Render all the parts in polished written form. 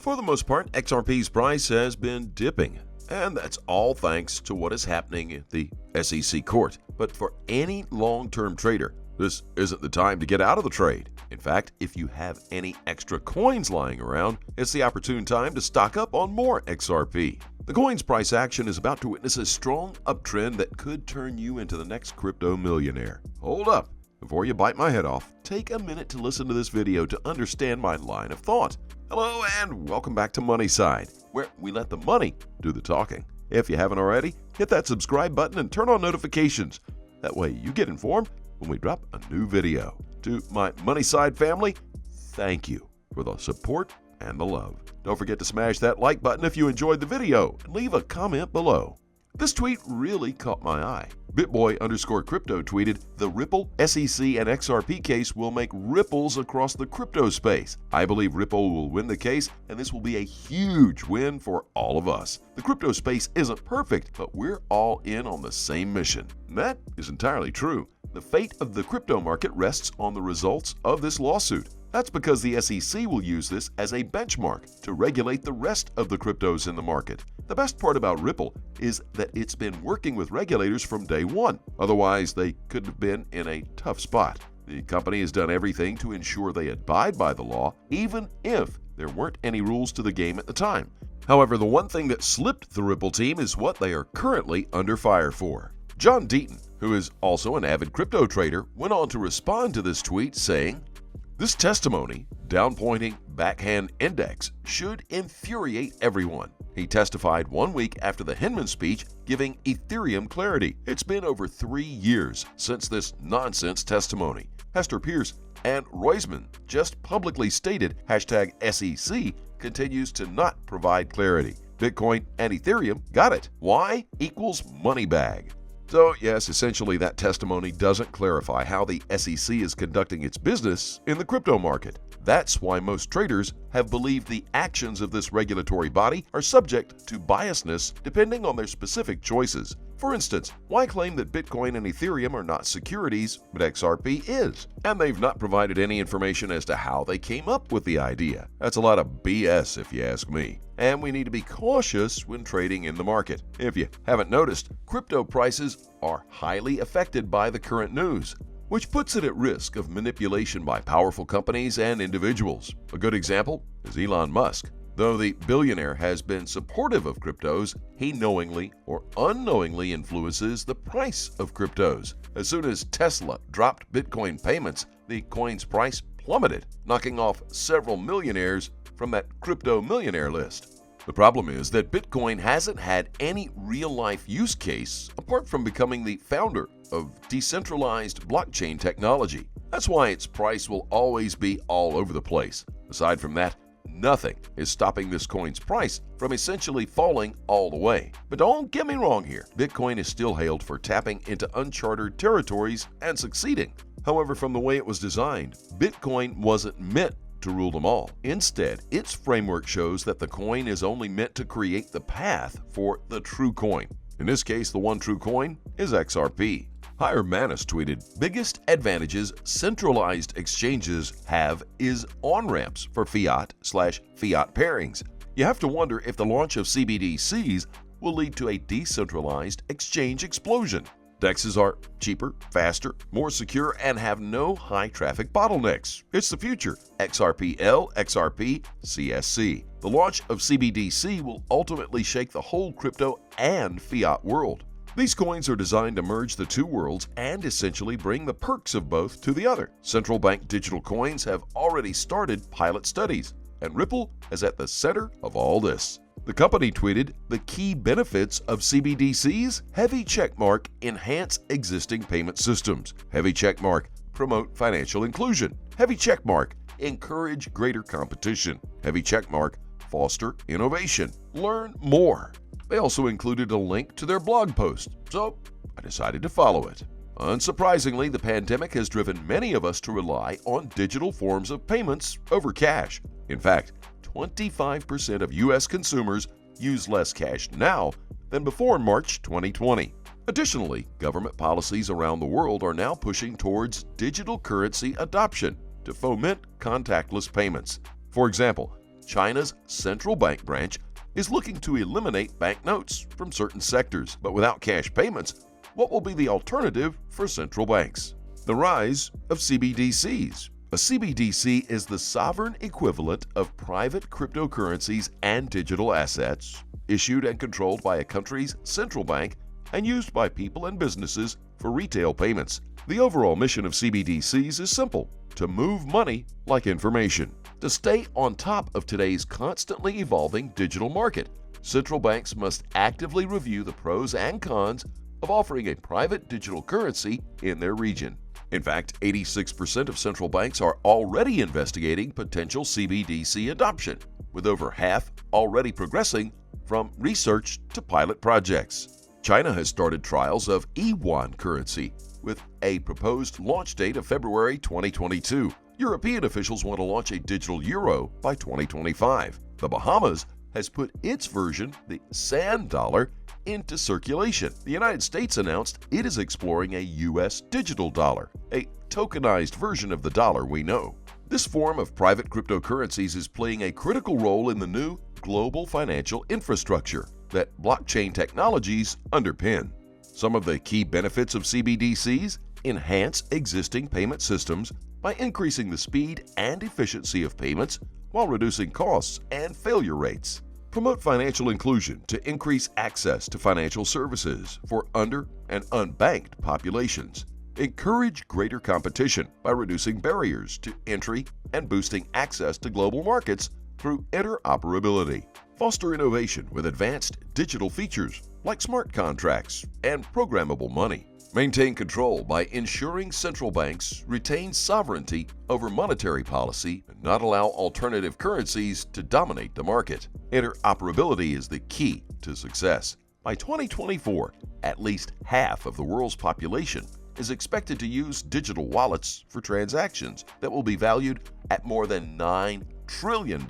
For the most part, XRP's price has been dipping, and that's all thanks to what is happening at the SEC court. But for any long-term trader, this isn't the time to get out of the trade. In fact, if you have any extra coins lying around, it's the opportune time to stock up on more XRP. The coin's price action is about to witness a strong uptrend that could turn you into the next crypto millionaire. Hold up. Before you bite my head off, take a minute to listen to this video to understand my line of thought. Hello and welcome back to Money Side, where we let the money do the talking. If you haven't already, hit that subscribe button and turn on notifications. That way you get informed when we drop a new video. To my Money Side family, thank you for the support and the love. Don't forget to smash that like button if you enjoyed the video and leave a comment below. This tweet really caught my eye. BitBoy_crypto tweeted, "The Ripple, SEC, and XRP case will make ripples across the crypto space. I believe Ripple will win the case, and this will be a huge win for all of us. The crypto space isn't perfect, but we're all in on the same mission." And that is entirely true. The fate of the crypto market rests on the results of this lawsuit. That's because the SEC will use this as a benchmark to regulate the rest of the cryptos in the market. The best part about Ripple is that it's been working with regulators from day one. Otherwise, they could have been in a tough spot. The company has done everything to ensure they abide by the law, even if there weren't any rules to the game at the time. However, the one thing that slipped the Ripple team is what they are currently under fire for. John Deaton, who is also an avid crypto trader, went on to respond to this tweet saying, "This testimony, downpointing backhand index, should infuriate everyone." He testified 1 week after the Hinman speech, giving Ethereum clarity. It's been over 3 years since this nonsense testimony. Hester Peirce and Roisman just publicly stated #SEC continues to not provide clarity. Bitcoin and Ethereum got it. Y equals money bag. So yes, essentially that testimony doesn't clarify how the SEC is conducting its business in the crypto market. That's why most traders have believed the actions of this regulatory body are subject to biasness depending on their specific choices. For instance, why claim that Bitcoin and Ethereum are not securities, but XRP is? And they've not provided any information as to how they came up with the idea. That's a lot of BS if you ask me. And we need to be cautious when trading in the market. If you haven't noticed, crypto prices are highly affected by the current news, which puts it at risk of manipulation by powerful companies and individuals. A good example is Elon Musk. Though the billionaire has been supportive of cryptos, he knowingly or unknowingly influences the price of cryptos. As soon as Tesla dropped Bitcoin payments, the coin's price plummeted, knocking off several millionaires from that crypto millionaire list. The problem is that Bitcoin hasn't had any real-life use case apart from becoming the founder of decentralized blockchain technology. That's why its price will always be all over the place. Aside from that, nothing is stopping this coin's price from essentially falling all the way. But don't get me wrong here, Bitcoin is still hailed for tapping into uncharted territories and succeeding. However, from the way it was designed, Bitcoin wasn't meant to rule them all. Instead, its framework shows that the coin is only meant to create the path for the true coin. In this case, the one true coin is XRP. Higher Manus tweeted, "Biggest advantages centralized exchanges have is on-ramps for fiat/fiat pairings. You have to wonder if the launch of CBDCs will lead to a decentralized exchange explosion. DEXs are cheaper, faster, more secure, and have no high traffic bottlenecks. It's the future. XRPL, XRP, CSC. The launch of CBDC will ultimately shake the whole crypto and fiat world. These coins are designed to merge the two worlds and essentially bring the perks of both to the other. Central bank digital coins have already started pilot studies, and Ripple is at the center of all this." The company tweeted, "The key benefits of CBDCs? Heavy checkmark, enhance existing payment systems. Heavy checkmark, promote financial inclusion. Heavy checkmark, encourage greater competition. Heavy checkmark, foster innovation. Learn more." They also included a link to their blog post, so I decided to follow it. Unsurprisingly, the pandemic has driven many of us to rely on digital forms of payments over cash. In fact, 25% of U.S. consumers use less cash now than before March 2020. Additionally, government policies around the world are now pushing towards digital currency adoption to foment contactless payments. For example, China's central bank branch is looking to eliminate banknotes from certain sectors, but without cash payments, what will be the alternative for central banks? The rise of CBDCs. A CBDC is the sovereign equivalent of private cryptocurrencies and digital assets, issued and controlled by a country's central bank and used by people and businesses for retail payments. The overall mission of CBDCs is simple: to move money like information. To stay on top of today's constantly evolving digital market, central banks must actively review the pros and cons of offering a private digital currency in their region. In fact, 86% of central banks are already investigating potential CBDC adoption, with over half already progressing from research to pilot projects. China has started trials of yuan currency, with a proposed launch date of February 2022. European officials want to launch a digital euro by 2025. The Bahamas has put its version, the sand dollar, into circulation. The United States announced it is exploring a U.S. digital dollar, a tokenized version of the dollar we know. This form of private cryptocurrencies is playing a critical role in the new global financial infrastructure that blockchain technologies underpin. Some of the key benefits of CBDCs: enhance existing payment systems by increasing the speed and efficiency of payments while reducing costs and failure rates. Promote financial inclusion to increase access to financial services for under- and unbanked populations. Encourage greater competition by reducing barriers to entry and boosting access to global markets through interoperability. Foster innovation with advanced digital features like smart contracts and programmable money. Maintain control by ensuring central banks retain sovereignty over monetary policy and not allow alternative currencies to dominate the market. Interoperability is the key to success. By 2024, at least half of the world's population is expected to use digital wallets for transactions that will be valued at more than $9 trillion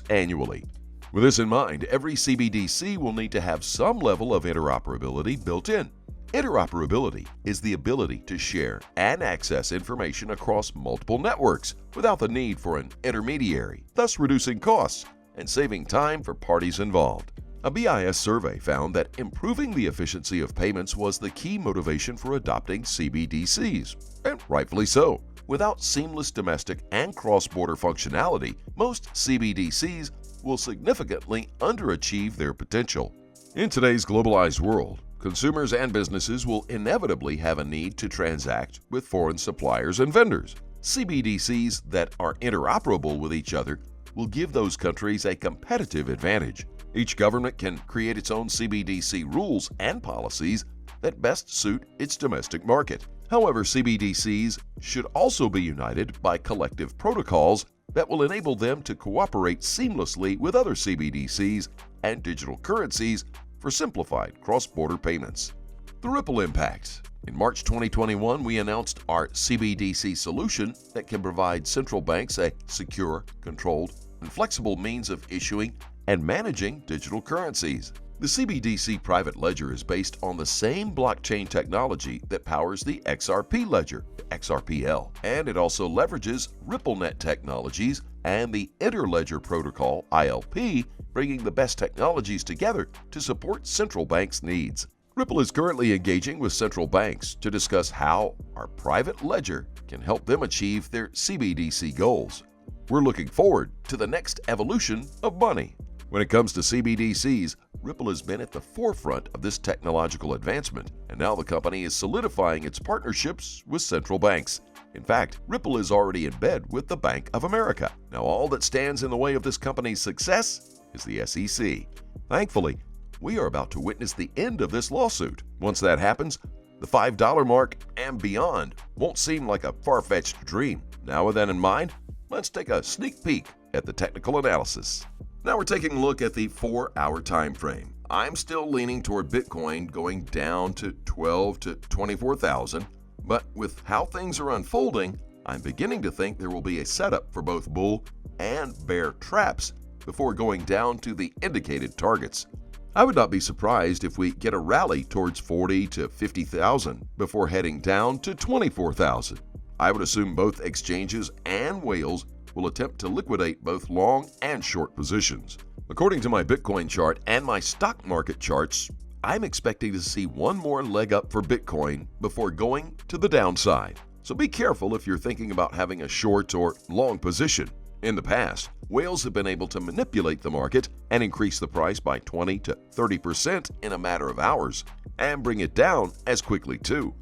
annually. With this in mind, every CBDC will need to have some level of interoperability built in. Interoperability is the ability to share and access information across multiple networks without the need for an intermediary, thus reducing costs and saving time for parties involved. A BIS survey found that improving the efficiency of payments was the key motivation for adopting CBDCs, and rightfully so. Without seamless domestic and cross-border functionality, most CBDCs will significantly underachieve their potential. In today's globalized world, consumers and businesses will inevitably have a need to transact with foreign suppliers and vendors. CBDCs that are interoperable with each other will give those countries a competitive advantage. Each government can create its own CBDC rules and policies that best suit its domestic market. However, CBDCs should also be united by collective protocols that will enable them to cooperate seamlessly with other CBDCs and digital currencies for simplified cross-border payments. The ripple impact. In March 2021, we announced our CBDC solution that can provide central banks a secure, controlled, and flexible means of issuing and managing digital currencies. The CBDC private ledger is based on the same blockchain technology that powers the XRP ledger, XRPL, and it also leverages RippleNet technologies and the Interledger Protocol, ILP, bringing the best technologies together to support central banks' needs. Ripple is currently engaging with central banks to discuss how our private ledger can help them achieve their CBDC goals. We're looking forward to the next evolution of money. When it comes to CBDCs, Ripple has been at the forefront of this technological advancement, and now the company is solidifying its partnerships with central banks. In fact, Ripple is already in bed with the Bank of America. Now, all that stands in the way of this company's success is the SEC. Thankfully, we are about to witness the end of this lawsuit. Once that happens, the $5 mark and beyond won't seem like a far-fetched dream. Now, with that in mind, let's take a sneak peek at the technical analysis. Now we're taking a look at the 4-hour time frame. I'm still leaning toward Bitcoin going down to 12 to 24,000, but with how things are unfolding, I'm beginning to think there will be a setup for both bull and bear traps before going down to the indicated targets. I would not be surprised if we get a rally towards 40 to 50,000 before heading down to 24,000. I would assume both exchanges and whales will attempt to liquidate both long and short positions. According to my Bitcoin chart and my stock market charts, I'm expecting to see one more leg up for Bitcoin before going to the downside. So be careful if you're thinking about having a short or long position. In the past, whales have been able to manipulate the market and increase the price by 20 to 30% in a matter of hours, and bring it down as quickly too.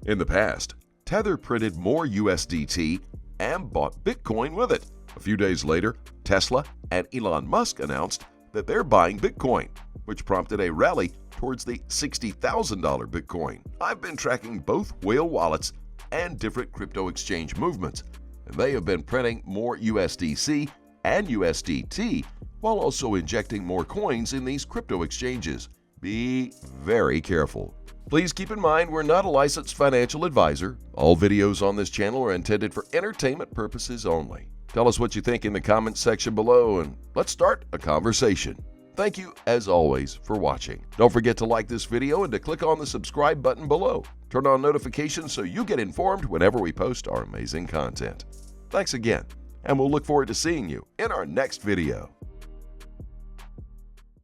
In the past, Tether printed more USDT and bought Bitcoin with it. A few days later, Tesla and Elon Musk announced that they're buying Bitcoin, which prompted a rally towards the $60,000 Bitcoin. I've been tracking both whale wallets and different crypto exchange movements, and they have been printing more USDC and USDT while also injecting more coins in these crypto exchanges. Be very careful. Please keep in mind we're not a licensed financial advisor. All videos on this channel are intended for entertainment purposes only. Tell us what you think in the comments section below, and let's start a conversation. Thank you, as always, for watching. Don't forget to like this video and to click on the subscribe button below. Turn on notifications so you get informed whenever we post our amazing content. Thanks again, and we'll look forward to seeing you in our next video.